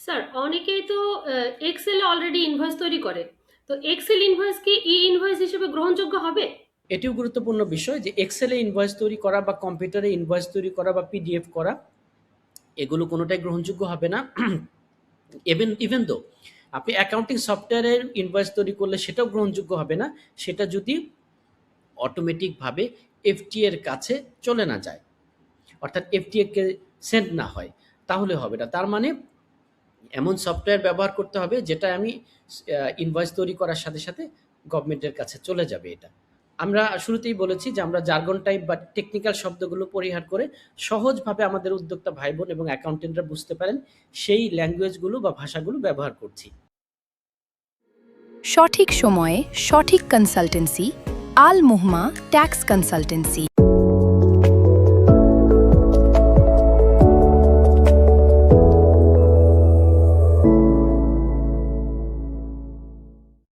Sir, অনেকেই তো Excel already invoice তৈরি করে। তো এক্সেল ইনভয়েস কি ই ইনভয়েস হিসেবে গ্রহণযোগ্য হবে? এটিও গুরুত্বপূর্ণ বিষয় যে এক্সেলে ইনভয়েস তৈরি করা বা কম্পিউটারে ইনভয়েস তৈরি করা বা পিডিএফ করা এগুলো কোনোটাই গ্রহণযোগ্য হবে না। ইভেন দো আপনি অ্যাকাউন্টিং সফটওয়্যারের ইনভয়েস তৈরি করলে সেটাও গ্রহণযোগ্য হবে না, সেটা যদি অটোমেটিকভাবে এফটিএ এর কাছে চলে না যায়, অর্থাৎ এফটিএ কে সেন্ড না হয়, তাহলে হবে না। তার মানে এমন সফটওয়্যার ব্যবহার করতে হবে যেটা আমি ইনভয়েস তৈরি করার সাথে সাথে গভর্নমেন্টের কাছে চলে যাবে। এটা আমরা শুরুতেই বলেছি যে আমরা জার্গন টাইপ বা টেকনিক্যাল শব্দগুলো পরিহার করে সহজভাবে আমাদের উদ্যোক্তা ভাই বোন এবং অ্যাকাউন্টেন্টরা বুঝতে পারেন সেই ল্যাঙ্গুয়েজগুলো বা ভাষাগুলো ব্যবহার করছি। সঠিক সময়ে সঠিক কনসালটেন্সি, আল মুহমা ট্যাক্স কনসালটেন্সি।